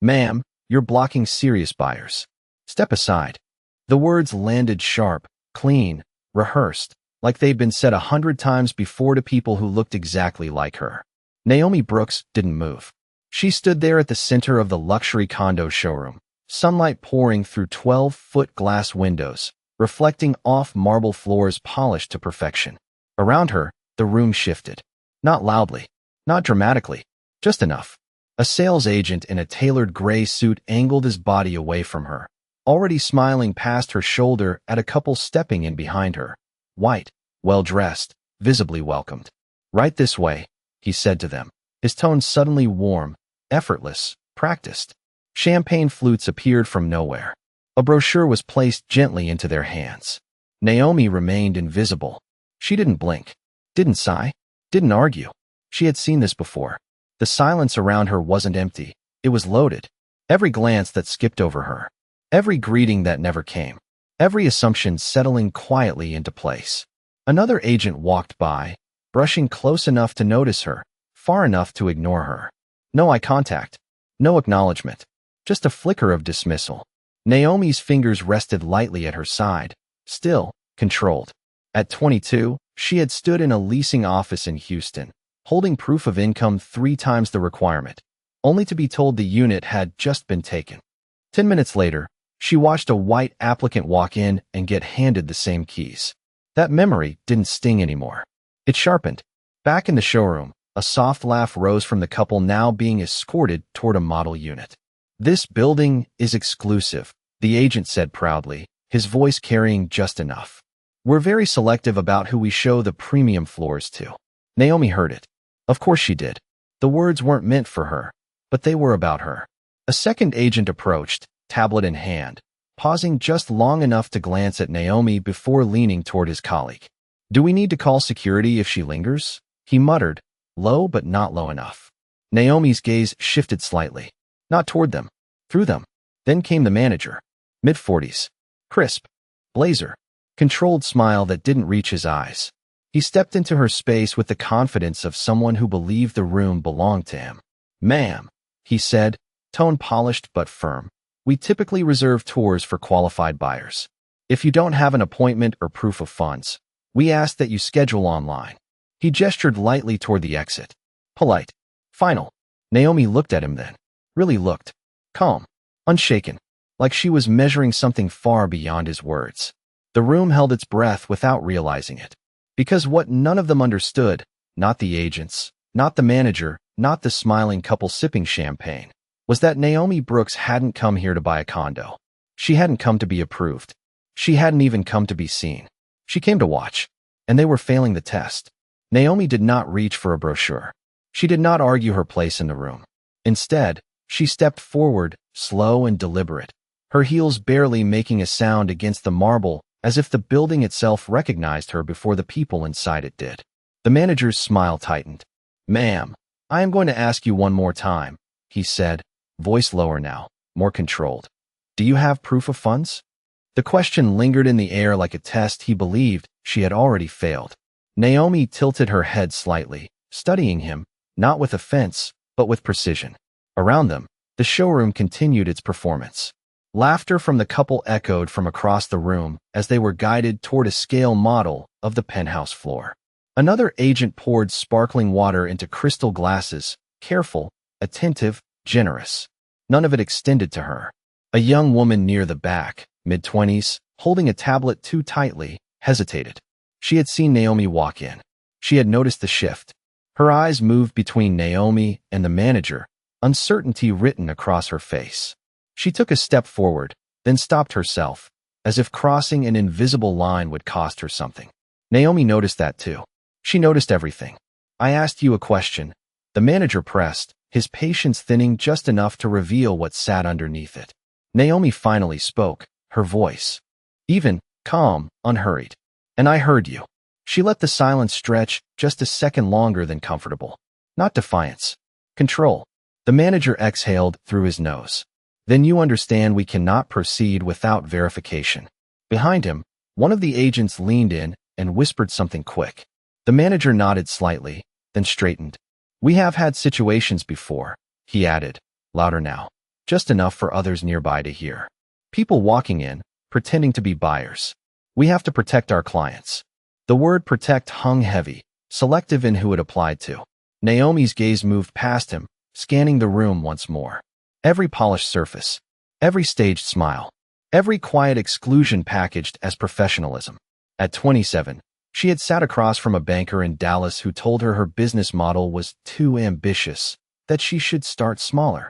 Ma'am, you're blocking serious buyers. Step aside. The words landed sharp, clean, rehearsed, like they'd been said 100 times before to people who looked exactly like her. Naomi Brooks didn't move. She stood there at the center of the luxury condo showroom, sunlight pouring through 12-foot glass windows, reflecting off marble floors polished to perfection. Around her, the room shifted. Not loudly, not dramatically, just enough. A sales agent in a tailored gray suit angled his body away from her, already smiling past her shoulder at a couple stepping in behind her. White, well-dressed, visibly welcomed. Right this way, he said to them, his tone suddenly warm, effortless, practiced. Champagne flutes appeared from nowhere. A brochure was placed gently into their hands. Naomi remained invisible. She didn't blink, didn't sigh, didn't argue. She had seen this before. The silence around her wasn't empty. It was loaded. Every glance that skipped over her. Every greeting that never came. Every assumption settling quietly into place. Another agent walked by, brushing close enough to notice her, far enough to ignore her. No eye contact. No acknowledgement. Just a flicker of dismissal. Naomi's fingers rested lightly at her side, still, controlled. At 22, she had stood in a leasing office in Houston, holding proof of income 3 times the requirement, only to be told the unit had just been taken. 10 minutes later, she watched a white applicant walk in and get handed the same keys. That memory didn't sting anymore. It sharpened. Back in the showroom, a soft laugh rose from the couple now being escorted toward a model unit. "This building is exclusive," the agent said proudly, his voice carrying just enough. "We're very selective about who we show the premium floors to." Naomi heard it. Of course she did. The words weren't meant for her, but they were about her. A second agent approached, tablet in hand, pausing just long enough to glance at Naomi before leaning toward his colleague. "Do we need to call security if she lingers?" he muttered, low but not low enough. Naomi's gaze shifted slightly. Not toward them, through them. Then came the manager. Mid-40s. Crisp. Blazer. Controlled smile that didn't reach his eyes. He stepped into her space with the confidence of someone who believed the room belonged to him. "Ma'am," he said, tone polished but firm, "we typically reserve tours for qualified buyers. If you don't have an appointment or proof of funds, we ask that you schedule online." He gestured lightly toward the exit. Polite. Final. Naomi looked at him then. Really looked. Calm. Unshaken. Like she was measuring something far beyond his words. The room held its breath without realizing it. Because what none of them understood, not the agents, not the manager, not the smiling couple sipping champagne, was that Naomi Brooks hadn't come here to buy a condo. She hadn't come to be approved. She hadn't even come to be seen. She came to watch. And they were failing the test. Naomi did not reach for a brochure. She did not argue her place in the room. Instead, she stepped forward, slow and deliberate, her heels barely making a sound against the marble, as if the building itself recognized her before the people inside it did. The manager's smile tightened. "Ma'am, I am going to ask you one more time," he said, voice lower now, more controlled. "Do you have proof of funds?" The question lingered in the air like a test he believed she had already failed. Naomi tilted her head slightly, studying him, not with offense, but with precision. Around them, the showroom continued its performance. Laughter from the couple echoed from across the room as they were guided toward a scale model of the penthouse floor. Another agent poured sparkling water into crystal glasses, careful, attentive, generous. None of it extended to her. A young woman near the back, mid-20s, holding a tablet too tightly, hesitated. She had seen Naomi walk in. She had noticed the shift. Her eyes moved between Naomi and the manager, uncertainty written across her face. She took a step forward, then stopped herself, as if crossing an invisible line would cost her something. Naomi noticed that too. She noticed everything. "I asked you a question," the manager pressed, his patience thinning just enough to reveal what sat underneath it. Naomi finally spoke, her voice even, calm, unhurried. "And I heard you." She let the silence stretch just a second longer than comfortable. Not defiance. Control. The manager exhaled through his nose. "Then you understand we cannot proceed without verification." Behind him, one of the agents leaned in and whispered something quick. The manager nodded slightly, then straightened. "We have had situations before," he added, louder now, just enough for others nearby to hear. People walking in, pretending to be buyers. We have to protect our clients. The word protect hung heavy, selective in who it applied to. Naomi's gaze moved past him, scanning the room once more. Every polished surface, every staged smile, every quiet exclusion packaged as professionalism. At 27, she had sat across from a banker in Dallas who told her her business model was too ambitious, that she should start smaller.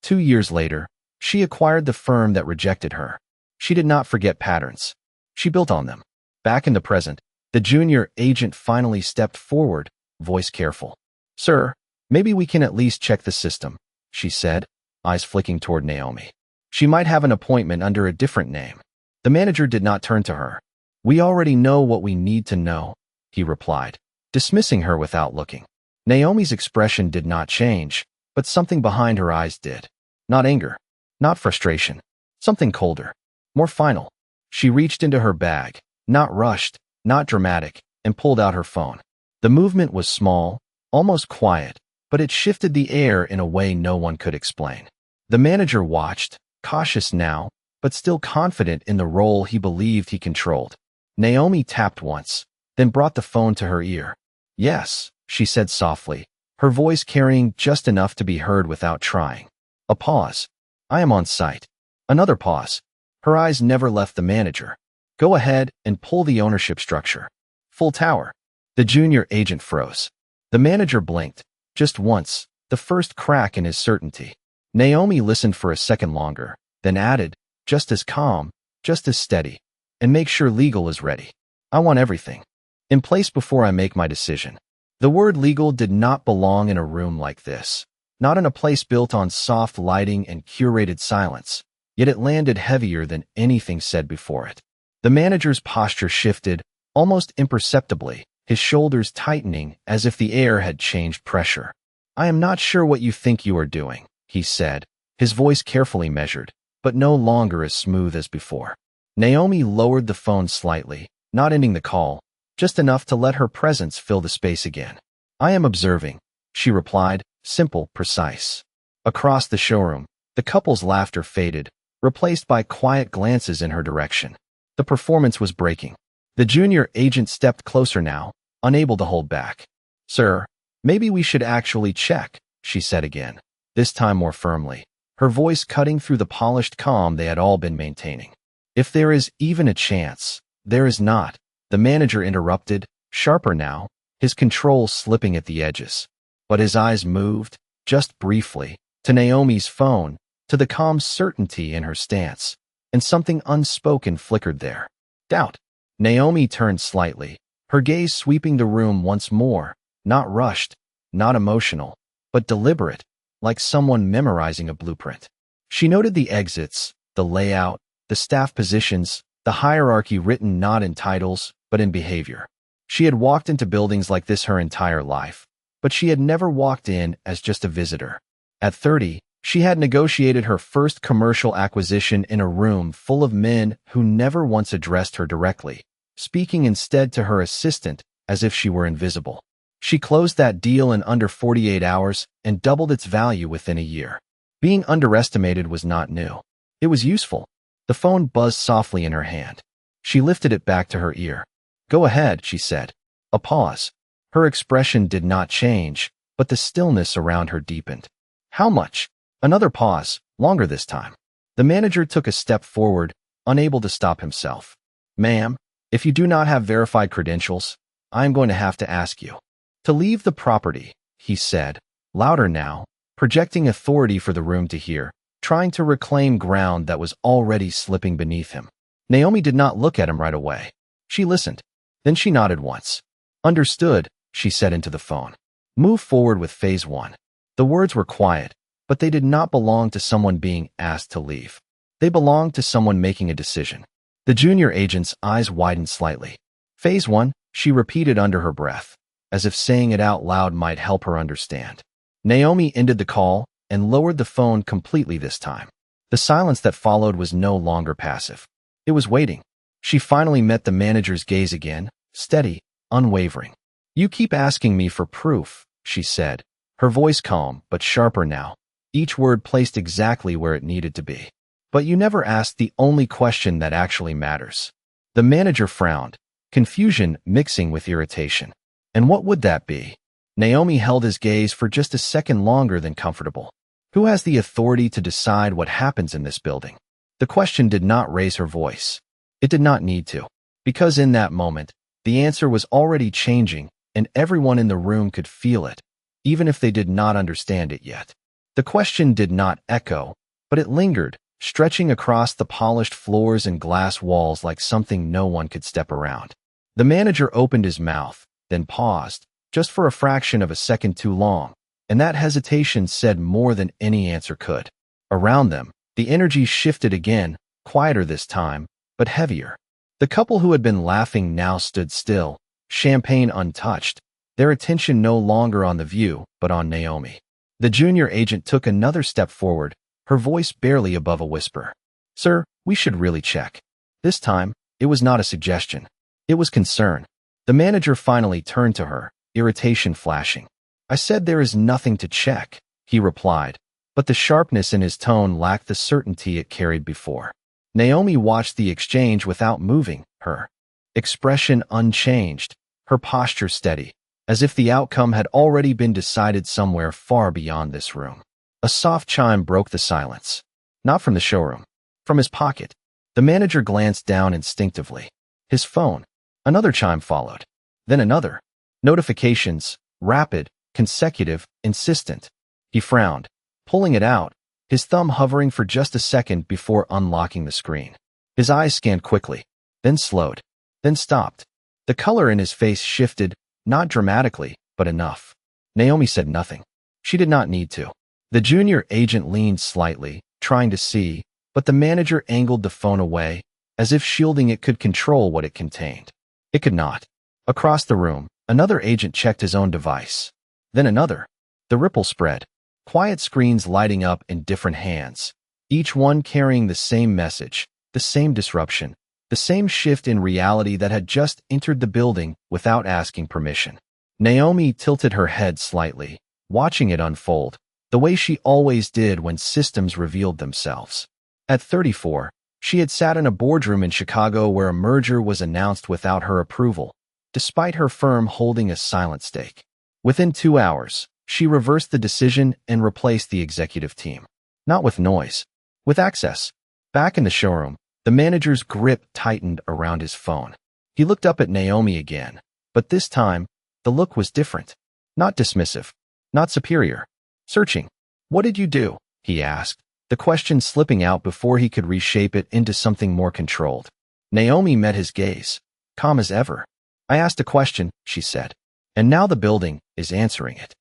2 years later, she acquired the firm that rejected her. She did not forget patterns. She built on them. Back in the present, the junior agent finally stepped forward, voice careful. "Sir, maybe we can at least check the system," she said, eyes flicking toward Naomi. She might have an appointment under a different name. The manager did not turn to her. "We already know what we need to know," he replied, dismissing her without looking. Naomi's expression did not change, but something behind her eyes did. Not anger, not frustration, something colder, more final. She reached into her bag, not rushed, not dramatic, and pulled out her phone. The movement was small, almost quiet, but it shifted the air in a way no one could explain. The manager watched, cautious now, but still confident in the role he believed he controlled. Naomi tapped once, then brought the phone to her ear. "Yes," she said softly, her voice carrying just enough to be heard without trying. A pause. "I am on site." Another pause. Her eyes never left the manager. "Go ahead and pull the ownership structure." "Full tower." The junior agent froze. The manager blinked, just once, the first crack in his certainty. Naomi listened for a second longer, then added, just as calm, just as steady, "And make sure legal is ready. I want everything in place before I make my decision." The word legal did not belong in a room like this, not in a place built on soft lighting and curated silence, yet it landed heavier than anything said before it. The manager's posture shifted, almost imperceptibly, his shoulders tightening as if the air had changed pressure. "I am not sure what you think you are doing," he said, his voice carefully measured, but no longer as smooth as before. Naomi lowered the phone slightly, not ending the call, just enough to let her presence fill the space again. "I am observing," she replied, simple, precise. Across the showroom, the couple's laughter faded, replaced by quiet glances in her direction. The performance was breaking. The junior agent stepped closer now, unable to hold back. "Sir, maybe we should actually check," she said again, this time more firmly, her voice cutting through the polished calm they had all been maintaining. "If there is even a chance." "There is not," the manager interrupted, sharper now, his control slipping at the edges. But his eyes moved, just briefly, to Naomi's phone, to the calm certainty in her stance, and something unspoken flickered there. Doubt. Naomi turned slightly, her gaze sweeping the room once more, not rushed, not emotional, but deliberate, like someone memorizing a blueprint. She noted the exits, the layout, the staff positions, the hierarchy written not in titles, but in behavior. She had walked into buildings like this her entire life, but she had never walked in as just a visitor. At 30, she had negotiated her first commercial acquisition in a room full of men who never once addressed her directly, speaking instead to her assistant as if she were invisible. She closed that deal in under 48 hours and doubled its value within a year. Being underestimated was not new. It was useful. The phone buzzed softly in her hand. She lifted it back to her ear. "Go ahead," she said. A pause. Her expression did not change, but the stillness around her deepened. "How much?" Another pause, longer this time. The manager took a step forward, unable to stop himself. "Ma'am, if you do not have verified credentials, I am going to have to ask you to leave the property," he said, louder now, projecting authority for the room to hear, trying to reclaim ground that was already slipping beneath him. Naomi did not look at him right away. She listened. Then she nodded once. "Understood," she said into the phone. "Move forward with phase 1. The words were quiet, but they did not belong to someone being asked to leave. They belonged to someone making a decision. The junior agent's eyes widened slightly. "Phase 1, she repeated under her breath, as if saying it out loud might help her understand. Naomi ended the call and lowered the phone completely this time. The silence that followed was no longer passive. It was waiting. She finally met the manager's gaze again, steady, unwavering. "You keep asking me for proof," she said, her voice calm but sharper now. each word placed exactly where it needed to be. But you never asked the only question that actually matters. The manager frowned, confusion mixing with irritation. And what would that be? Naomi held his gaze for just a second longer than comfortable. Who has the authority to decide what happens in this building? The question did not raise her voice. It did not need to. Because in that moment, the answer was already changing, and everyone in the room could feel it, even if they did not understand it yet. The question did not echo, but it lingered, stretching across the polished floors and glass walls like something no one could step around. The manager opened his mouth, then paused, just for a fraction of a second too long, and that hesitation said more than any answer could. Around them, the energy shifted again, quieter this time, but heavier. The couple who had been laughing now stood still, champagne untouched, their attention no longer on the view, but on Naomi. The junior agent took another step forward, her voice barely above a whisper. "Sir, we should really check." This time, it was not a suggestion. It was concern. The manager finally turned to her, irritation flashing. "I said there is nothing to check," he replied, but the sharpness in his tone lacked the certainty it carried before. Naomi watched the exchange without moving, her expression unchanged, her posture steady, as if the outcome had already been decided somewhere far beyond this room. A soft chime broke the silence. Not from the showroom. From his pocket. The manager glanced down instinctively. His phone. Another chime followed. Then another. Notifications, rapid, consecutive, insistent. He frowned, pulling it out, his thumb hovering for just a second before unlocking the screen. His eyes scanned quickly, then slowed, then stopped. The color in his face shifted, not dramatically, but enough. Naomi said nothing. She did not need to. The junior agent leaned slightly, trying to see, but the manager angled the phone away, as if shielding it could control what it contained. It could not. Across the room, another agent checked his own device. Then another. The ripple spread. Quiet screens lighting up in different hands, each one carrying the same message, the same disruption, the same shift in reality that had just entered the building without asking permission. Naomi tilted her head slightly, watching it unfold, the way she always did when systems revealed themselves. At 34, she had sat in a boardroom in Chicago where a merger was announced without her approval, despite her firm holding a silent stake. Within 2 hours, she reversed the decision and replaced the executive team. Not with noise, with access. Back in the showroom, the manager's grip tightened around his phone. He looked up at Naomi again, but this time, the look was different. Not dismissive, not superior. Searching. "What did you do?" he asked, the question slipping out before he could reshape it into something more controlled. Naomi met his gaze, calm as ever. "I asked a question," she said, "and now the building is answering it."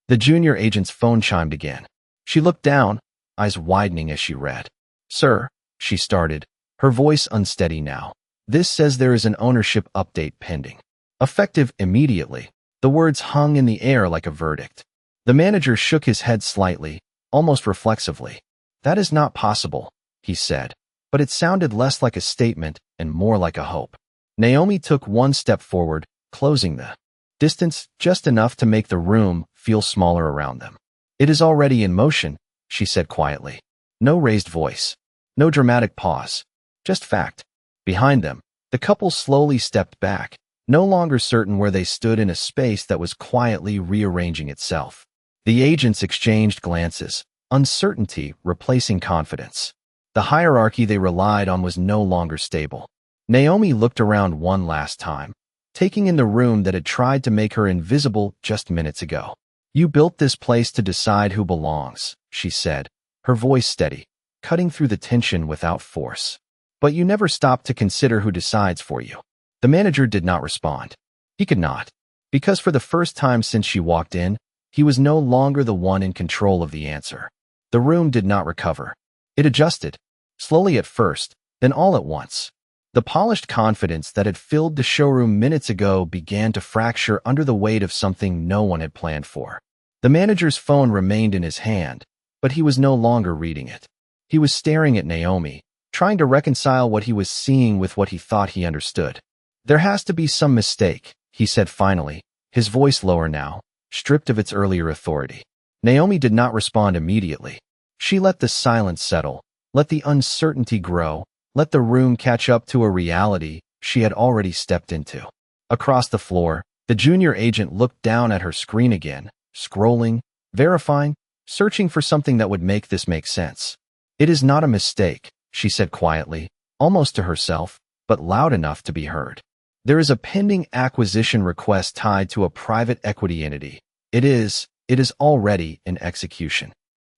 The junior agent's phone chimed again. She looked down, eyes widening as she read. "Sir," she started, her voice unsteady now. "This says there is an ownership update pending. Effective immediately." The words hung in the air like a verdict. The manager shook his head slightly, almost reflexively. "That is not possible," he said, but it sounded less like a statement and more like a hope. Naomi took one step forward, closing the distance just enough to make the room feel smaller around them. "It is already in motion," she said quietly. No raised voice. No dramatic pause. Just fact. Behind them, the couple slowly stepped back, no longer certain where they stood in a space that was quietly rearranging itself. The agents exchanged glances, uncertainty replacing confidence. The hierarchy they relied on was no longer stable. Naomi looked around one last time, taking in the room that had tried to make her invisible just minutes ago. "You built this place to decide who belongs," she said, her voice steady, cutting through the tension without force. "But you never stopped to consider who decides for you." The manager did not respond. He could not, because for the first time since she walked in, he was no longer the one in control of the answer. The room did not recover. It adjusted, slowly at first, then all at once. The polished confidence that had filled the showroom minutes ago began to fracture under the weight of something no one had planned for. The manager's phone remained in his hand, but he was no longer reading it. He was staring at Naomi, trying to reconcile what he was seeing with what he thought he understood. "There has to be some mistake," he said finally, his voice lower now, stripped of its earlier authority. Naomi did not respond immediately. She let the silence settle, let the uncertainty grow, let the room catch up to a reality she had already stepped into. Across the floor, the junior agent looked down at her screen again, scrolling, verifying, searching for something that would make this make sense. "It is not a mistake," she said quietly, almost to herself, but loud enough to be heard. "There is a pending acquisition request tied to a private equity entity. It is already in execution."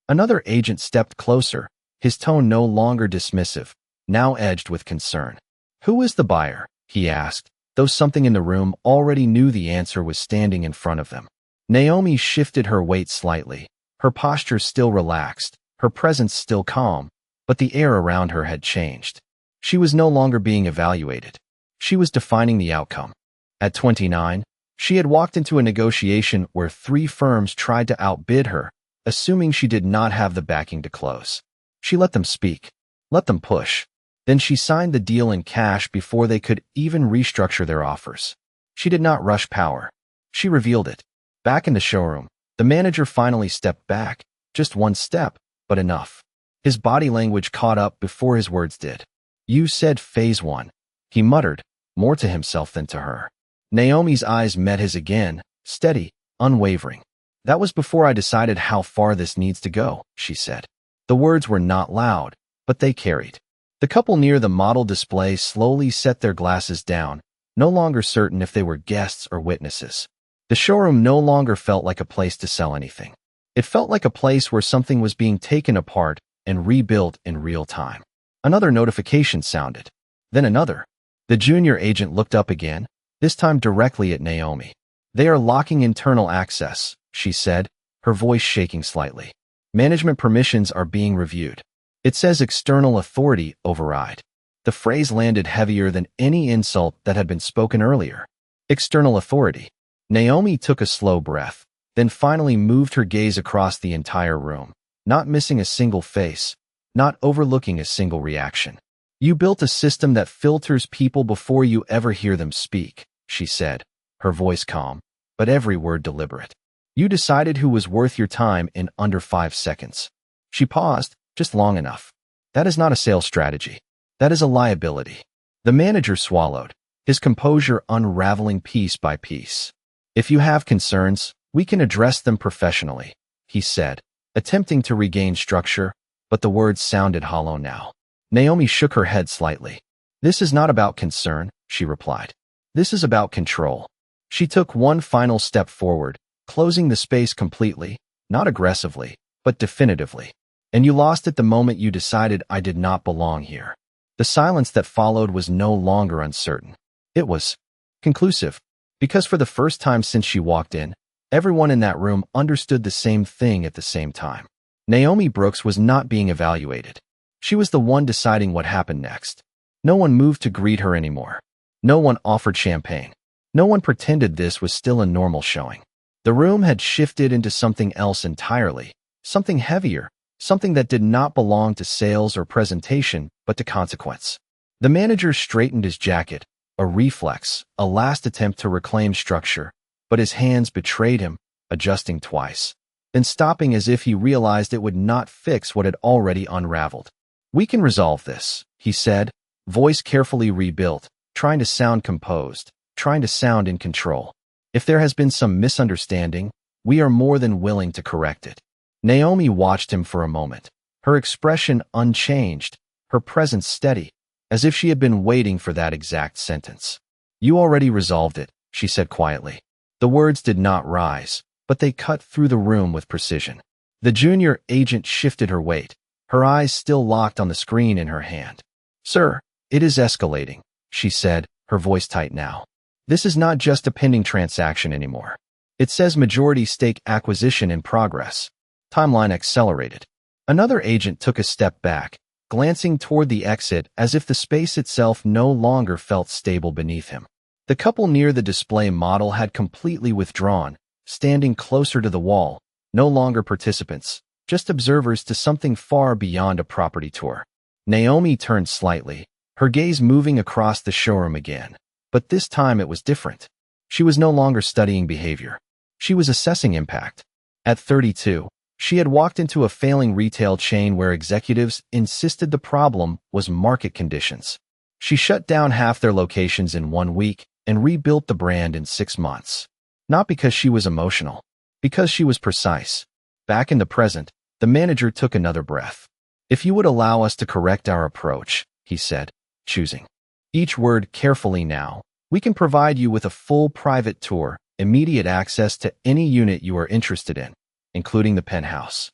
Another agent stepped closer, his tone no longer dismissive, now edged with concern. "Who is the buyer?" he asked, though something in the room already knew the answer was standing in front of them. Naomi shifted her weight slightly, her posture still relaxed, her presence still calm, but the air around her had changed. She was no longer being evaluated. She was defining the outcome. At 29, she had walked into a negotiation where 3 firms tried to outbid her, assuming she did not have the backing to close. She let them speak, let them push. Then she signed the deal in cash before they could even restructure their offers. She did not rush power. She revealed it. Back in the showroom, the manager finally stepped back, just one step, but enough. His body language caught up before his words did. "You said phase 1. He muttered, more to himself than to her. Naomi's eyes met his again, steady, unwavering. "That was before I decided how far this needs to go," she said. The words were not loud, but they carried. The couple near the model display slowly set their glasses down, no longer certain if they were guests or witnesses. The showroom no longer felt like a place to sell anything. It felt like a place where something was being taken apart and rebuilt in real time. Another notification sounded. Then another. The junior agent looked up again, this time directly at Naomi. "They are locking internal access," she said, her voice shaking slightly. "Management permissions are being reviewed. It says external authority override." The phrase landed heavier than any insult that had been spoken earlier. External authority. Naomi took a slow breath, then finally moved her gaze across the entire room, not missing a single face, not overlooking a single reaction. "You built a system that filters people before you ever hear them speak," she said, her voice calm, but every word deliberate. "You decided who was worth your time in under 5 seconds." She paused, just long enough. "That is not a sales strategy. That is a liability." The manager swallowed, his composure unraveling piece by piece. "If you have concerns, we can address them professionally," he said, attempting to regain structure, but the words sounded hollow now. Naomi shook her head slightly. "This is not about concern," she replied. "This is about control." She took one final step forward, closing the space completely, not aggressively, but definitively. "And you lost it the moment you decided I did not belong here." The silence that followed was no longer uncertain. It was conclusive, because for the first time since she walked in, everyone in that room understood the same thing at the same time. Naomi Brooks was not being evaluated. She was the one deciding what happened next. No one moved to greet her anymore. No one offered champagne. No one pretended this was still a normal showing. The room had shifted into something else entirely, something heavier, something that did not belong to sales or presentation, but to consequence. The manager straightened his jacket, a reflex, a last attempt to reclaim structure, but his hands betrayed him, adjusting twice, then stopping as if he realized it would not fix what had already unraveled. "We can resolve this," he said, voice carefully rebuilt, trying to sound composed, trying to sound in control. "If there has been some misunderstanding, we are more than willing to correct it." Naomi watched him for a moment, her expression unchanged, her presence steady, as if she had been waiting for that exact sentence. "You already resolved it," she said quietly. The words did not rise, but they cut through the room with precision. The junior agent shifted her weight, her eyes still locked on the screen in her hand. "Sir, it is escalating," she said, her voice tight now. "This is not just a pending transaction anymore. It says majority stake acquisition in progress. Timeline accelerated." Another agent took a step back, glancing toward the exit as if the space itself no longer felt stable beneath him. The couple near the display model had completely withdrawn, standing closer to the wall, no longer participants, just observers to something far beyond a property tour. Naomi turned slightly, her gaze moving across the showroom again, but this time it was different. She was no longer studying behavior. She was assessing impact. At 32, She had walked into a failing retail chain where executives insisted the problem was market conditions. She shut down half their locations in 1 week and rebuilt the brand in 6 months. Not because she was emotional, because she was precise. Back in the present, the manager took another breath. "If you would allow us to correct our approach," he said, choosing each word carefully now, "we can provide you with a full private tour, immediate access to any unit you are interested in, including the penthouse."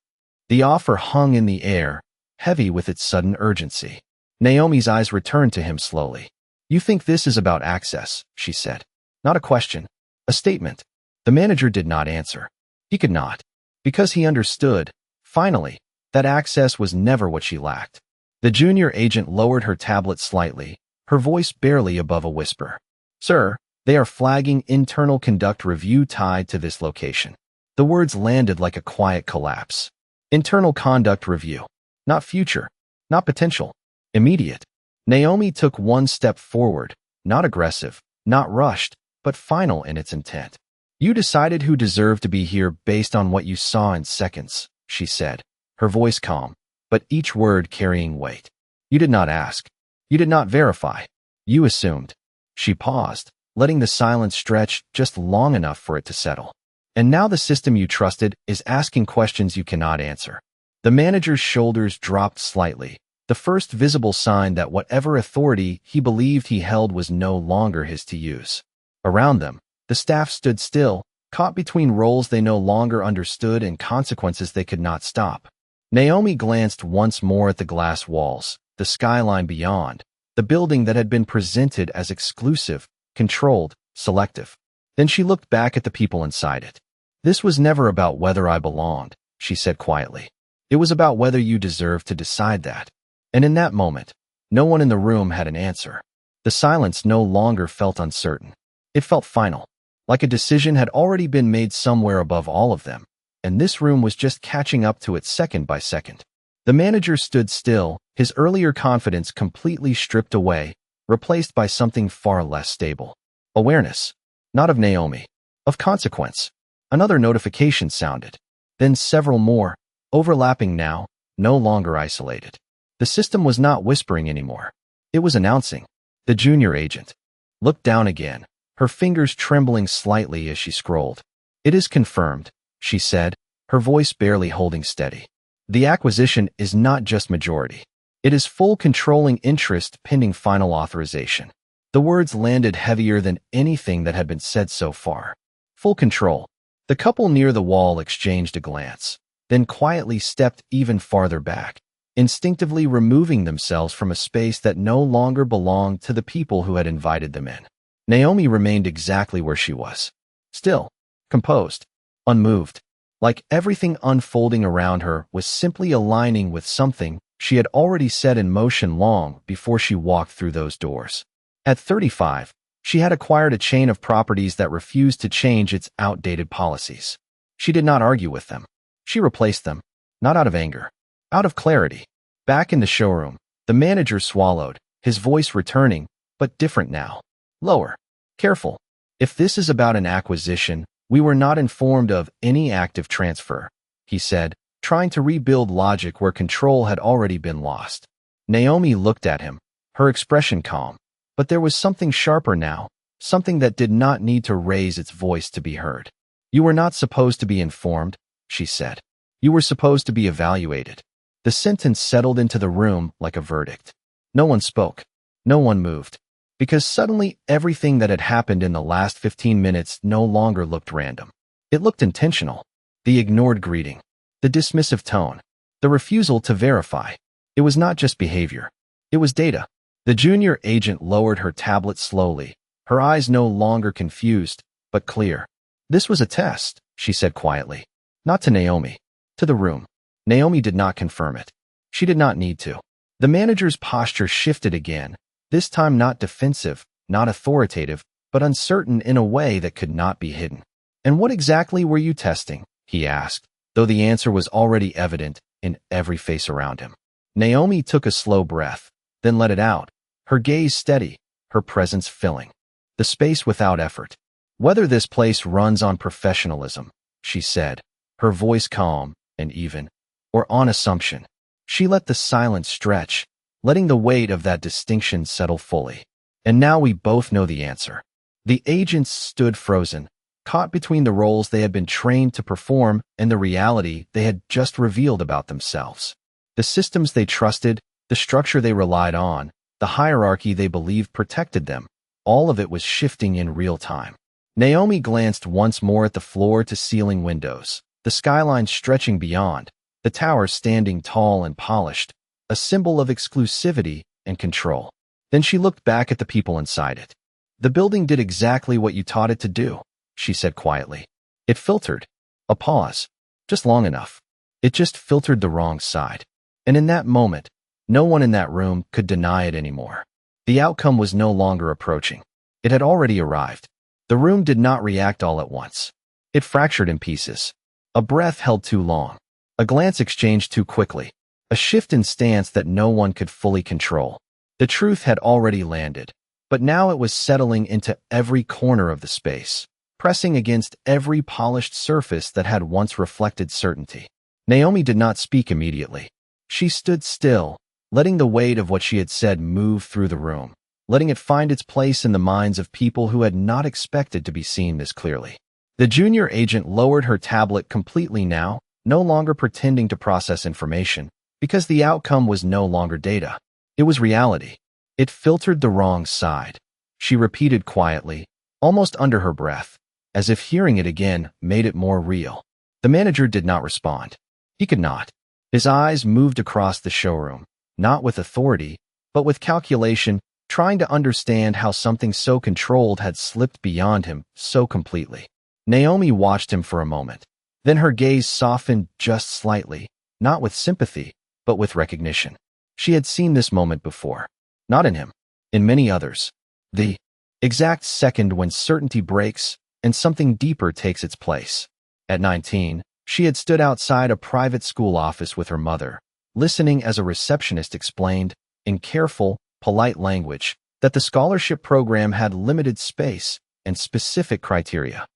The offer hung in the air, heavy with its sudden urgency. Naomi's eyes returned to him slowly. "You think this is about access," she said. "Not a question, a statement." The manager did not answer. He could not, because he understood, finally, that access was never what she lacked. The junior agent lowered her tablet slightly, her voice barely above a whisper. "Sir, they are flagging internal conduct review tied to this location." The words landed like a quiet collapse. Internal conduct review. Not future. Not potential. Immediate. Naomi took one step forward, not aggressive, not rushed, but final in its intent. "You decided who deserved to be here based on what you saw in seconds," she said, her voice calm, but each word carrying weight. "You did not ask. You did not verify. You assumed." She paused, letting the silence stretch just long enough for it to settle. "And now the system you trusted is asking questions you cannot answer." The manager's shoulders dropped slightly, the first visible sign that whatever authority he believed he held was no longer his to use. Around them, the staff stood still, caught between roles they no longer understood and consequences they could not stop. Naomi glanced once more at the glass walls, the skyline beyond, the building that had been presented as exclusive, controlled, selective. Then she looked back at the people inside it. "This was never about whether I belonged," she said quietly. "It was about whether you deserved to decide that." And in that moment, no one in the room had an answer. The silence no longer felt uncertain. It felt final, like a decision had already been made somewhere above all of them, and this room was just catching up to it second by second. The manager stood still, his earlier confidence completely stripped away, replaced by something far less stable. Awareness. Not of Naomi. Of consequence. Another notification sounded. Then several more, overlapping now, no longer isolated. The system was not whispering anymore. It was announcing. The junior agent looked down again, her fingers trembling slightly as she scrolled. "It is confirmed," she said, her voice barely holding steady. "The acquisition is not just majority. It is full controlling interest pending final authorization." The words landed heavier than anything that had been said so far. Full control. The couple near the wall exchanged a glance, then quietly stepped even farther back, instinctively removing themselves from a space that no longer belonged to the people who had invited them in. Naomi remained exactly where she was. Still, composed, unmoved, like everything unfolding around her was simply aligning with something she had already set in motion long before she walked through those doors. At 35, she had acquired a chain of properties that refused to change its outdated policies. She did not argue with them. She replaced them, not out of anger, out of clarity. Back in the showroom, the manager swallowed, his voice returning, but different now. Lower. Careful. "If this is about an acquisition, we were not informed of any active transfer," he said, trying to rebuild logic where control had already been lost. Naomi looked at him, her expression calm, but there was something sharper now, something that did not need to raise its voice to be heard. "You were not supposed to be informed," she said. "You were supposed to be evaluated." The sentence settled into the room like a verdict. No one spoke. No one moved. Because suddenly everything that had happened in the last 15 minutes no longer looked random. It looked intentional. The ignored greeting. The dismissive tone. The refusal to verify. It was not just behavior. It was data. The junior agent lowered her tablet slowly, her eyes no longer confused, but clear. "This was a test," she said quietly. Not to Naomi. To the room. Naomi did not confirm it. She did not need to. The manager's posture shifted again, this time not defensive, not authoritative, but uncertain in a way that could not be hidden. "And what exactly were you testing?" he asked, though the answer was already evident in every face around him. Naomi took a slow breath, then let it out, her gaze steady, her presence filling the space without effort. "Whether this place runs on professionalism," she said, her voice calm, an even, or on assumption. She let the silence stretch, letting the weight of that distinction settle fully. And now we both know the answer. The agents stood frozen, caught between the roles they had been trained to perform and the reality they had just revealed about themselves. The systems they trusted, the structure they relied on, the hierarchy they believed protected them, all of it was shifting in real time. Naomi glanced once more at the floor-to-ceiling windows, the skyline stretching beyond, the tower standing tall and polished, a symbol of exclusivity and control. Then she looked back at the people inside it. The building did exactly what you taught it to do, she said quietly. It filtered. A pause. Just long enough. It just filtered the wrong side. And in that moment, no one in that room could deny it anymore. The outcome was no longer approaching. It had already arrived. The room did not react all at once. It fractured in pieces. A breath held too long. A glance exchanged too quickly. A shift in stance that no one could fully control. The truth had already landed, but now it was settling into every corner of the space, pressing against every polished surface that had once reflected certainty. Naomi did not speak immediately. She stood still, letting the weight of what she had said move through the room, letting it find its place in the minds of people who had not expected to be seen this clearly. The junior agent lowered her tablet completely now, no longer pretending to process information, because the outcome was no longer data. It was reality. It filtered the wrong side. She repeated quietly, almost under her breath, as if hearing it again made it more real. The manager did not respond. He could not. His eyes moved across the showroom, not with authority, but with calculation, trying to understand how something so controlled had slipped beyond him so completely. Naomi watched him for a moment. Then her gaze softened just slightly, not with sympathy, but with recognition. She had seen this moment before. Not in him. In many others. The exact second when certainty breaks and something deeper takes its place. At 19, she had stood outside a private school office with her mother, listening as a receptionist explained, in careful, polite language, that the scholarship program had limited space and specific criteria.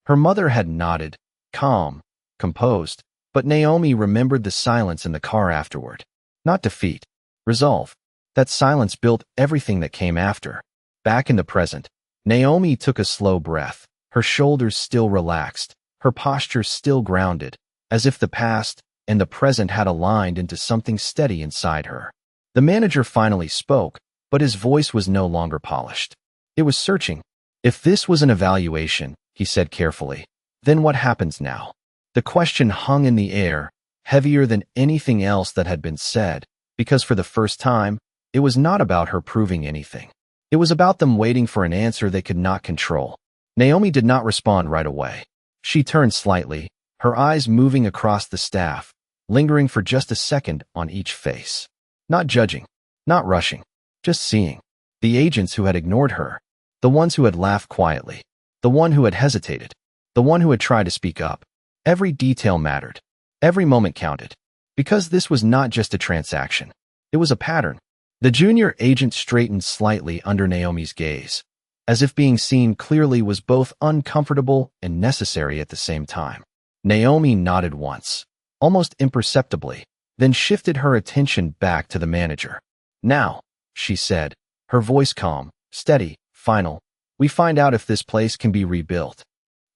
Her mother had nodded, calm, composed, but Naomi remembered the silence in the car afterward. Not defeat. Resolve. That silence built everything that came after. Back in the present, Naomi took a slow breath, her shoulders still relaxed, her posture still grounded, as if the past and the present had aligned into something steady inside her. The manager finally spoke, but his voice was no longer polished. It was searching. If this was an evaluation, he said carefully, then what happens now? The question hung in the air, heavier than anything else that had been said, because for the first time, it was not about her proving anything. It was about them waiting for an answer they could not control. Naomi did not respond right away. She turned slightly, her eyes moving across the staff, lingering for just a second on each face. Not judging, not rushing, just seeing. The agents who had ignored her, the ones who had laughed quietly, the one who had hesitated, the one who had tried to speak up. Every detail mattered. Every moment counted. Because this was not just a transaction. It was a pattern. The junior agent straightened slightly under Naomi's gaze, as if being seen clearly was both uncomfortable and necessary at the same time. Naomi nodded once, almost imperceptibly, then shifted her attention back to the manager. Now, she said, her voice calm, steady, final, we find out if this place can be rebuilt.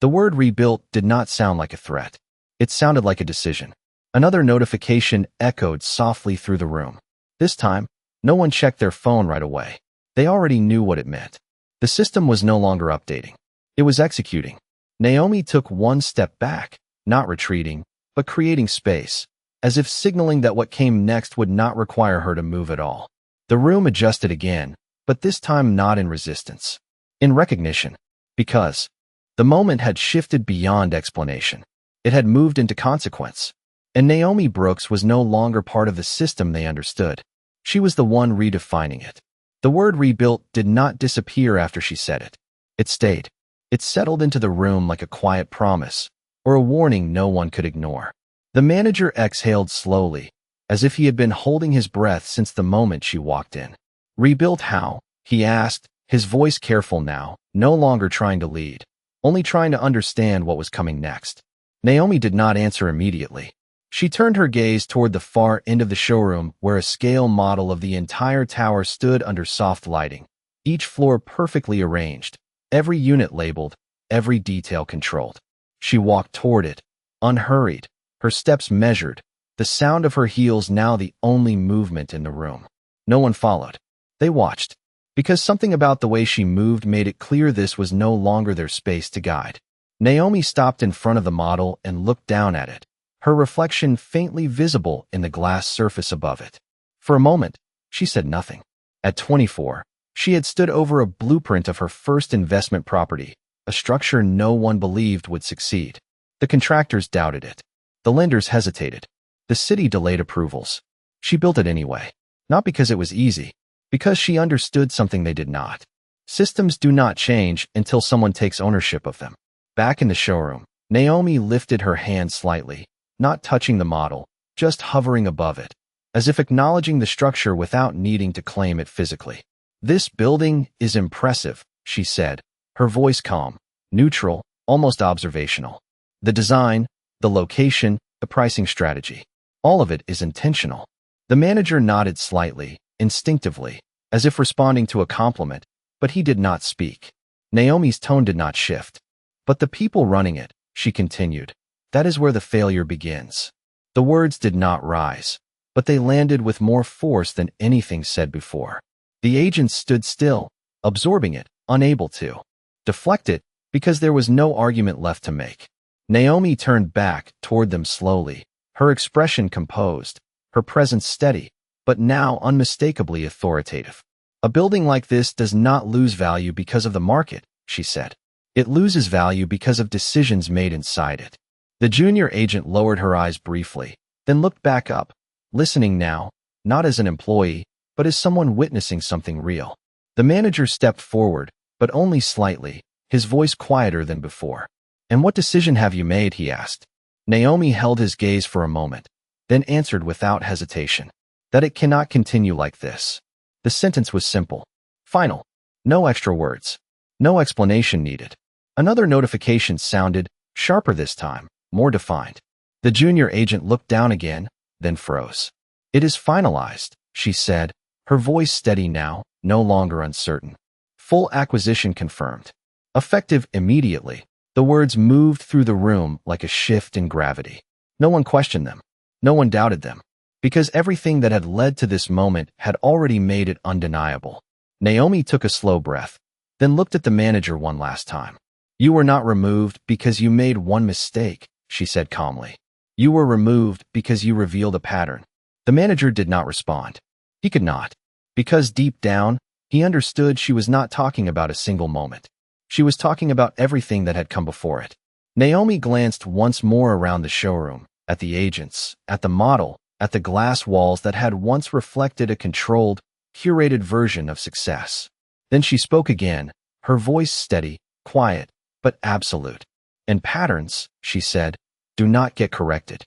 The word rebuilt did not sound like a threat. It sounded like a decision. Another notification echoed softly through the room. This time, no one checked their phone right away. They already knew what it meant. The system was no longer updating. It was executing. Naomi took one step back, not retreating, but creating space, as if signaling that what came next would not require her to move at all. The room adjusted again, but this time not in resistance. In recognition. Because the moment had shifted beyond explanation. It had moved into consequence. And Naomi Brooks was no longer part of the system they understood. She was the one redefining it. The word rebuilt did not disappear after she said it. It stayed. It settled into the room like a quiet promise, or a warning no one could ignore. The manager exhaled slowly, as if he had been holding his breath since the moment she walked in. Rebuilt how? He asked, his voice careful now, no longer trying to lead, only trying to understand what was coming next. Naomi did not answer immediately. She turned her gaze toward the far end of the showroom where a scale model of the entire tower stood under soft lighting, each floor perfectly arranged, every unit labeled, every detail controlled. She walked toward it, unhurried, her steps measured, the sound of her heels now the only movement in the room. No one followed. They watched, because something about the way she moved made it clear this was no longer their space to guide. Naomi stopped in front of the model and looked down at it, her reflection faintly visible in the glass surface above it. For a moment, she said nothing. At 24, she had stood over a blueprint of her first investment property, a structure no one believed would succeed. The contractors doubted it. The lenders hesitated. The city delayed approvals. She built it anyway. Not because it was easy, because she understood something they did not. Systems do not change until someone takes ownership of them. Back in the showroom, Naomi lifted her hand slightly, not touching the model, just hovering above it, as if acknowledging the structure without needing to claim it physically. "This building is impressive," she said, her voice calm, neutral, almost observational. "The design, the location, the pricing strategy, all of it is intentional." The manager nodded slightly, instinctively, as if responding to a compliment, but he did not speak. Naomi's tone did not shift. "But the people running it," she continued, "that is where the failure begins." The words did not rise, but they landed with more force than anything said before. The agents stood still, absorbing it, unable to deflect it, because there was no argument left to make. Naomi turned back toward them slowly, her expression composed, her presence steady, but now unmistakably authoritative. "A building like this does not lose value because of the market," she said. "It loses value because of decisions made inside it." The junior agent lowered her eyes briefly, then looked back up, listening now, not as an employee, but as someone witnessing something real. The manager stepped forward, but only slightly, his voice quieter than before. "And what decision have you made?" he asked. Naomi held his gaze for a moment, then answered without hesitation, "That it cannot continue like this." The sentence was simple, final, no extra words, no explanation needed. Another notification sounded, sharper this time, more defined. The junior agent looked down again, then froze. "It is finalized," she said, her voice steady now, no longer uncertain. "Full acquisition confirmed. Effective immediately." The words moved through the room like a shift in gravity. No one questioned them. No one doubted them, because everything that had led to this moment had already made it undeniable. Naomi took a slow breath, then looked at the manager one last time. "You were not removed because you made one mistake," she said calmly. "You were removed because you revealed a pattern." The manager did not respond. He could not, because deep down, he understood she was not talking about a single moment. She was talking about everything that had come before it. Naomi glanced once more around the showroom, at the agents, at the model, at the glass walls that had once reflected a controlled, curated version of success. Then she spoke again, her voice steady, quiet, but absolute. "And patterns," she said, "do not get corrected."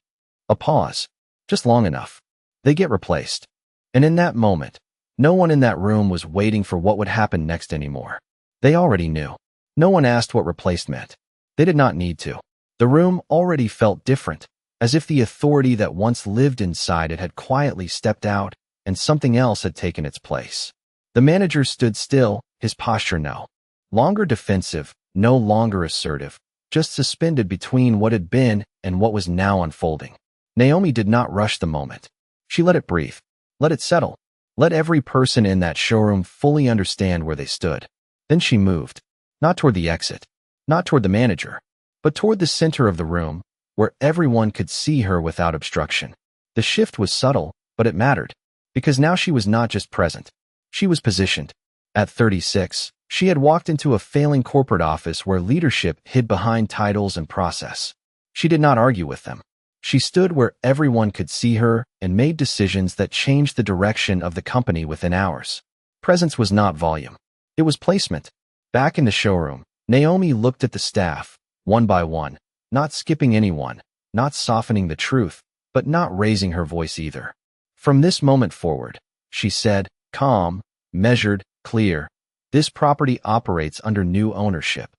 A pause, just long enough. They get replaced. And in that moment, no one in that room was waiting for what would happen next anymore. They already knew. No one asked what replaced meant. They did not need to. The room already felt different, as if the authority that once lived inside it had quietly stepped out and something else had taken its place. The manager stood still, his posture no longer defensive, no longer assertive, just suspended between what had been and what was now unfolding. Naomi did not rush the moment. She let it breathe, let it settle, let every person in that showroom fully understand where they stood. Then she moved, not toward the exit, not toward the manager, but toward the center of the room, where everyone could see her without obstruction. The shift was subtle, but it mattered, because now she was not just present. She was positioned. At 36, she had walked into a failing corporate office where leadership hid behind titles and process. She did not argue with them. She stood where everyone could see her and made decisions that changed the direction of the company within hours. Presence was not volume. It was placement. Back in the showroom, Naomi looked at the staff, one by one, not skipping anyone, not softening the truth, but not raising her voice either. "From this moment forward," she said, calm, measured, clear, "this property operates under new ownership."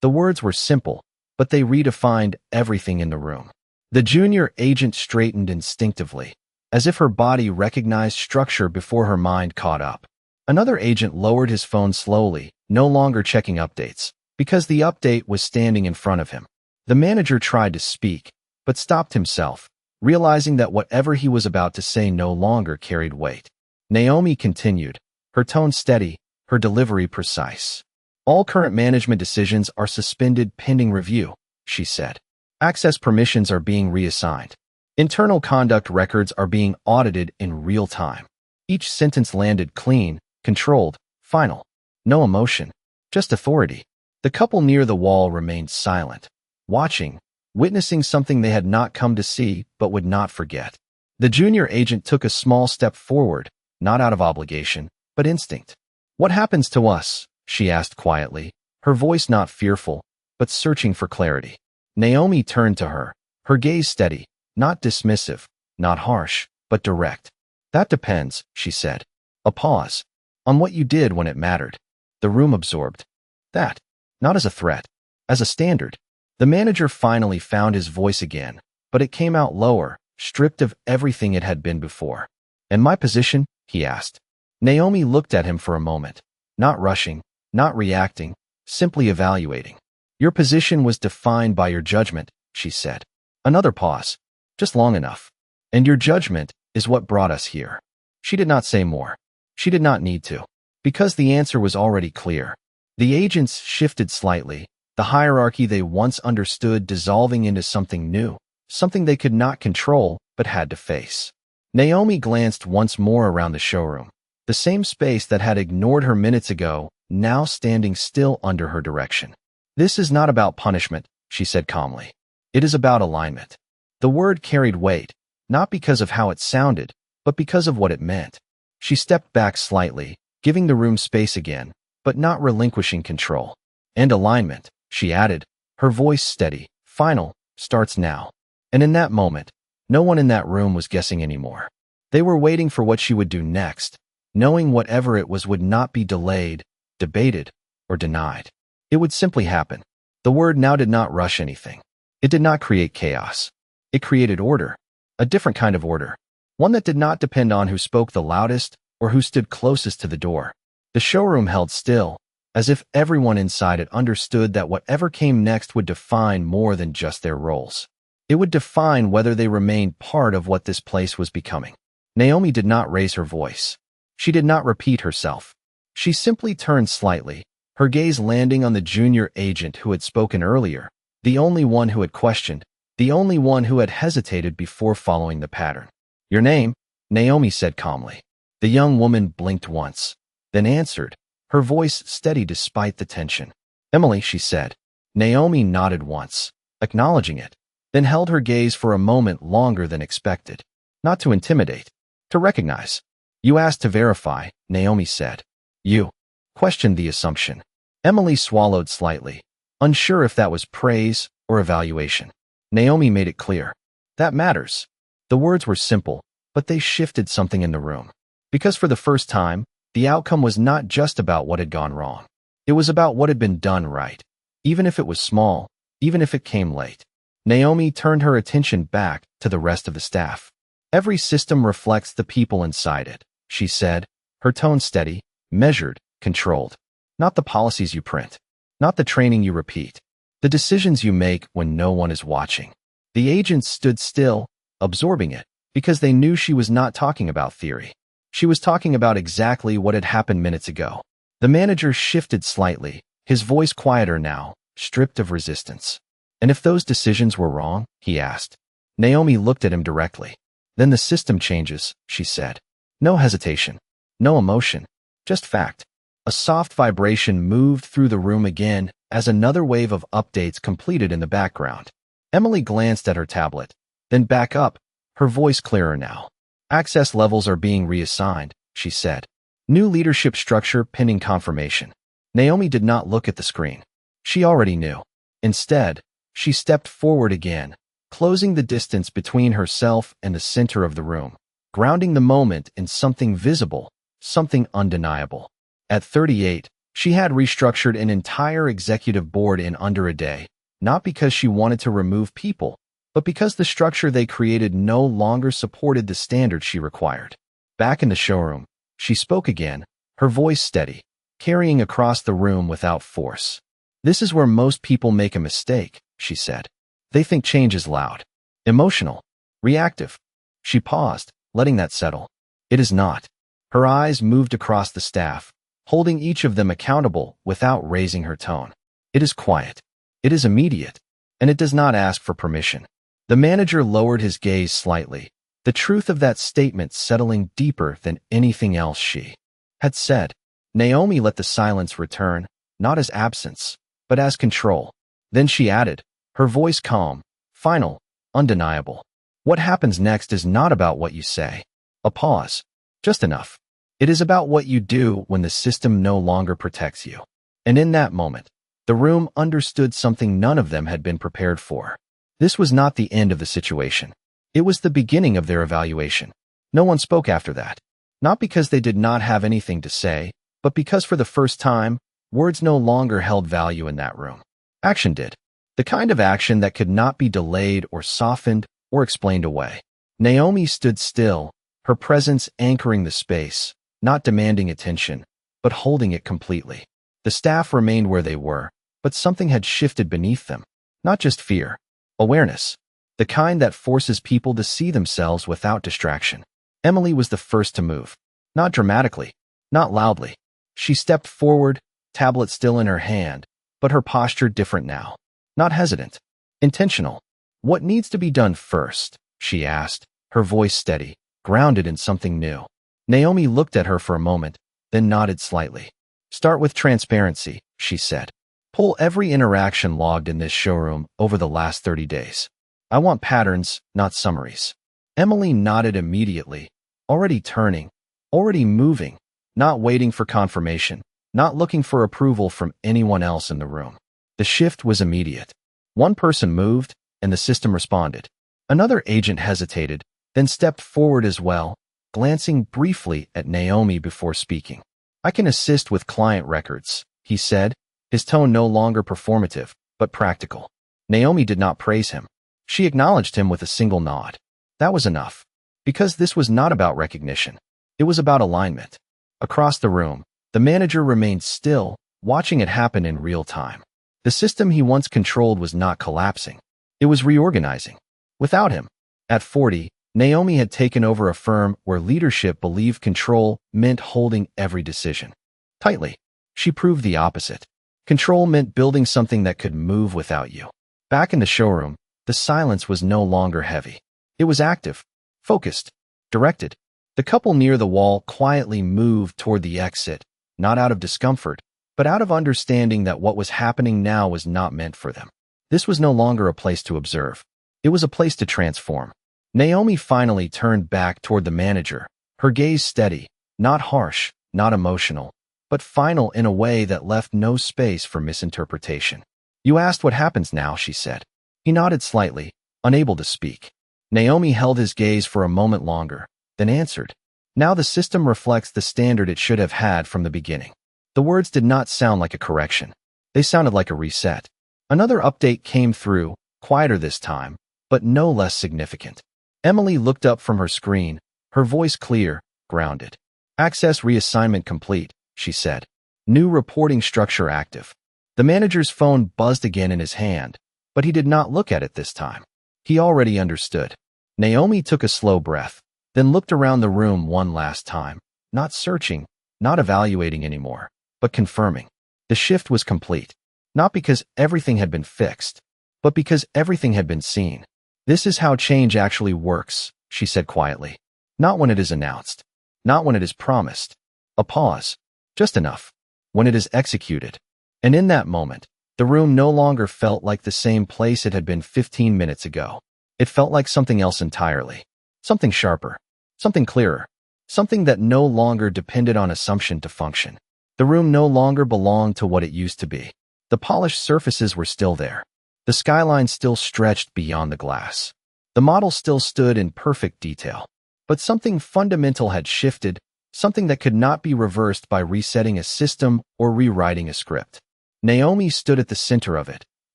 The words were simple, but they redefined everything in the room. The junior agent straightened instinctively, as if her body recognized structure before her mind caught up. Another agent lowered his phone slowly, no longer checking updates, because the update was standing in front of him. The manager tried to speak, but stopped himself, realizing that whatever he was about to say no longer carried weight. Naomi continued, her tone steady, her delivery precise. All current management decisions are suspended pending review, she said. Access permissions are being reassigned. Internal conduct records are being audited in real time. Each sentence landed clean, controlled, final. No emotion, just authority. The couple near the wall remained silent, watching, witnessing something they had not come to see but would not forget. The junior agent took a small step forward, not out of obligation, but instinct. What happens to us? She asked quietly, her voice not fearful, but searching for clarity. Naomi turned to her, her gaze steady, not dismissive, not harsh, but direct. That depends, she said. A pause. On what you did when it mattered. The room absorbed. That. Not as a threat. As a standard. The manager finally found his voice again, but it came out lower, stripped of everything it had been before. And my position? He asked. Naomi looked at him for a moment. Not rushing, not reacting, simply evaluating. Your position was defined by your judgment, she said. Another pause. Just long enough. And your judgment is what brought us here. She did not say more. She did not need to. Because the answer was already clear. The agents shifted slightly, the hierarchy they once understood dissolving into something new, something they could not control but had to face. Naomi glanced once more around the showroom. The same space that had ignored her minutes ago, now standing still under her direction. This is not about punishment, she said calmly. It is about alignment. The word carried weight, not because of how it sounded, but because of what it meant. She stepped back slightly, giving the room space again, but not relinquishing control. And alignment, she added, her voice steady, final, starts now. And in that moment, no one in that room was guessing anymore. They were waiting for what she would do next, knowing whatever it was would not be delayed, debated, or denied. It would simply happen. The word now did not rush anything. It did not create chaos. It created order. A different kind of order. One that did not depend on who spoke the loudest or who stood closest to the door. The showroom held still, as if everyone inside it understood that whatever came next would define more than just their roles. It would define whether they remained part of what this place was becoming. Naomi did not raise her voice. She did not repeat herself. She simply turned slightly, her gaze landing on the junior agent who had spoken earlier, the only one who had questioned, the only one who had hesitated before following the pattern. Your name? Naomi said calmly. The young woman blinked once, then answered, her voice steady despite the tension. Emily, she said. Naomi nodded once, acknowledging it, then held her gaze for a moment longer than expected. Not to intimidate, to recognize. You asked to verify, Naomi said. You questioned the assumption. Emily swallowed slightly, unsure if that was praise or evaluation. Naomi made it clear. That matters. The words were simple, but they shifted something in the room. Because for the first time, the outcome was not just about what had gone wrong. It was about what had been done right, even if it was small, even if it came late. Naomi turned her attention back to the rest of the staff. Every system reflects the people inside it, she said, her tone steady, measured, controlled. Not the policies you print, not the training you repeat, the decisions you make when no one is watching. The agents stood still, absorbing it, because they knew she was not talking about theory. She was talking about exactly what had happened minutes ago. The manager shifted slightly, his voice quieter now, stripped of resistance. And if those decisions were wrong? He asked. Naomi looked at him directly. Then the system changes, she said. No hesitation, no emotion, just fact. A soft vibration moved through the room again as another wave of updates completed in the background. Emily glanced at her tablet, then back up, her voice clearer now. Access levels are being reassigned, she said. New leadership structure pending confirmation. Naomi did not look at the screen. She already knew. Instead, she stepped forward again, closing the distance between herself and the center of the room, grounding the moment in something visible, something undeniable. At 38, she had restructured an entire executive board in under a day, not because she wanted to remove people, but because the structure they created no longer supported the standard she required. Back in the showroom, she spoke again, her voice steady, carrying across the room without force. "This is where most people make a mistake," she said. "They think change is loud, emotional, reactive." She paused, letting that settle. "It is not." Her eyes moved across the staff, holding each of them accountable without raising her tone. "It is quiet. It is immediate. And it does not ask for permission." The manager lowered his gaze slightly, the truth of that statement settling deeper than anything else she had said. Naomi let the silence return, not as absence, but as control. Then she added, her voice calm, final, undeniable. "What happens next is not about what you say." A pause. Just enough. "It is about what you do when the system no longer protects you." And in that moment, the room understood something none of them had been prepared for. This was not the end of the situation. It was the beginning of their evaluation. No one spoke after that. Not because they did not have anything to say, but because for the first time, words no longer held value in that room. Action did. The kind of action that could not be delayed or softened or explained away. Naomi stood still, her presence anchoring the space, not demanding attention, but holding it completely. The staff remained where they were, but something had shifted beneath them. Not just fear. Awareness. The kind that forces people to see themselves without distraction. Emily was the first to move. Not dramatically. Not loudly. She stepped forward, tablet still in her hand, but her posture different now. Not hesitant. Intentional. "What needs to be done first?" she asked, her voice steady, grounded in something new. Naomi looked at her for a moment, then nodded slightly. "Start with transparency," she said. "Pull every interaction logged in this showroom over the last 30 days. I want patterns, not summaries." Emily nodded immediately, already turning, already moving, not waiting for confirmation, not looking for approval from anyone else in the room. The shift was immediate. One person moved, and the system responded. Another agent hesitated, then stepped forward as well, glancing briefly at Naomi before speaking. "I can assist with client records," he said, his tone no longer performative, but practical. Naomi did not praise him. She acknowledged him with a single nod. That was enough. Because this was not about recognition. It was about alignment. Across the room, the manager remained still, watching it happen in real time. The system he once controlled was not collapsing. It was reorganizing. Without him. At 40, Naomi had taken over a firm where leadership believed control meant holding every decision tightly. She proved the opposite. Control meant building something that could move without you. Back in the showroom, the silence was no longer heavy. It was active, focused, directed. The couple near the wall quietly moved toward the exit, not out of discomfort, but out of understanding that what was happening now was not meant for them. This was no longer a place to observe. It was a place to transform. Naomi finally turned back toward the manager, her gaze steady, not harsh, not emotional, but final in a way that left no space for misinterpretation. "You asked what happens now," she said. He nodded slightly, unable to speak. Naomi held his gaze for a moment longer, then answered. "Now the system reflects the standard it should have had from the beginning." The words did not sound like a correction. They sounded like a reset. Another update came through, quieter this time, but no less significant. Emily looked up from her screen, her voice clear, grounded. "Access reassignment complete," she said. "New reporting structure active." The manager's phone buzzed again in his hand, but he did not look at it this time. He already understood. Naomi took a slow breath, then looked around the room one last time, not searching, not evaluating anymore, but confirming. The shift was complete, not because everything had been fixed, but because everything had been seen. "This is how change actually works," she said quietly. "Not when it is announced. Not when it is promised." A pause. Just enough. When it is executed. And in that moment, the room no longer felt like the same place it had been 15 minutes ago. It felt like something else entirely. Something sharper. Something clearer. Something that no longer depended on assumption to function. The room no longer belonged to what it used to be. The polished surfaces were still there. The skyline still stretched beyond the glass. The model still stood in perfect detail. But something fundamental had shifted, something that could not be reversed by resetting a system or rewriting a script. Naomi stood at the center of it,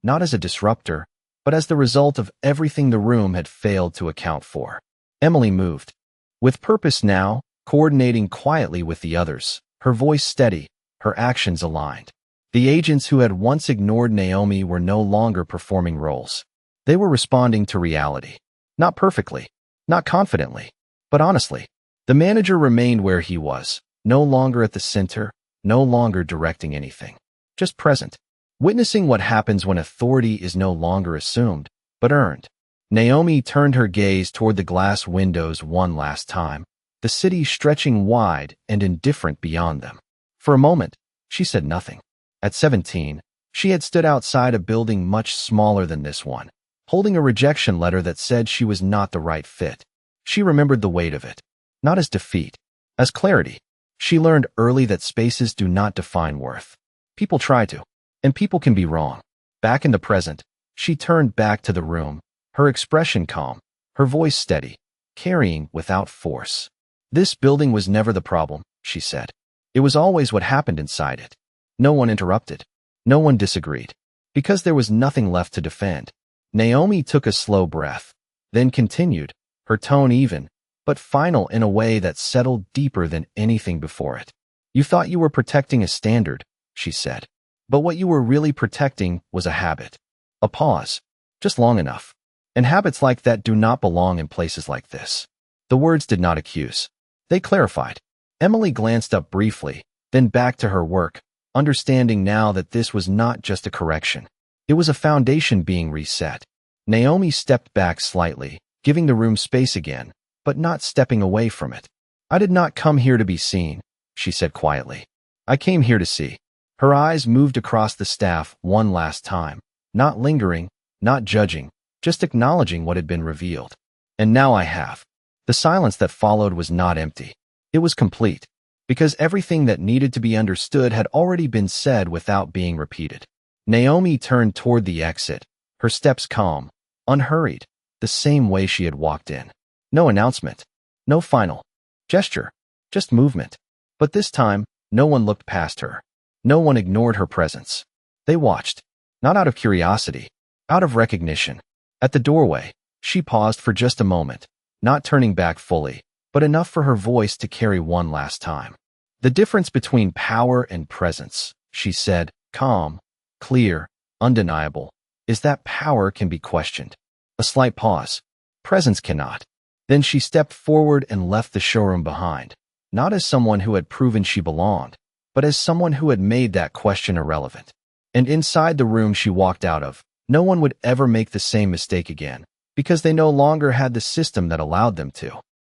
not as a disruptor, but as the result of everything the room had failed to account for. Emily moved. With purpose now, coordinating quietly with the others, her voice steady, her actions aligned. The agents who had once ignored Naomi were no longer performing roles. They were responding to reality. Not perfectly, not confidently, but honestly. The manager remained where he was, no longer at the center, no longer directing anything. Just present, witnessing what happens when authority is no longer assumed, but earned. Naomi turned her gaze toward the glass windows one last time, the city stretching wide and indifferent beyond them. For a moment, she said nothing. At 17, she had stood outside a building much smaller than this one, holding a rejection letter that said she was not the right fit. She remembered the weight of it, not as defeat, as clarity. She learned early that spaces do not define worth. People try to, and people can be wrong. Back in the present, she turned back to the room, her expression calm, her voice steady, carrying without force. This building was never the problem, she said. It was always what happened inside it. No one interrupted. No one disagreed. Because there was nothing left to defend. Naomi took a slow breath, then continued, her tone even, but final in a way that settled deeper than anything before it. You thought you were protecting a standard, she said. But what you were really protecting was a habit. A pause. Just long enough. And habits like that do not belong in places like this. The words did not accuse. They clarified. Emily glanced up briefly, then back to her work, understanding now that this was not just a correction. It was a foundation being reset. Naomi stepped back slightly, giving the room space again, but not stepping away from it. I did not come here to be seen, she said quietly. I came here to see. Her eyes moved across the staff one last time, not lingering, not judging, just acknowledging what had been revealed. And now I have. The silence that followed was not empty. It was complete, because everything that needed to be understood had already been said without being repeated. Naomi turned toward the exit, her steps calm, unhurried, the same way she had walked in. No announcement, no final gesture, just movement. But this time, no one looked past her. No one ignored her presence. They watched, not out of curiosity, out of recognition. At the doorway, she paused for just a moment, not turning back fully, but enough for her voice to carry one last time. The difference between power and presence, she said, calm, clear, undeniable, is that power can be questioned. A slight pause. Presence cannot. Then she stepped forward and left the showroom behind, not as someone who had proven she belonged, but as someone who had made that question irrelevant. And inside the room she walked out of, no one would ever make the same mistake again, because they no longer had the system that allowed them to.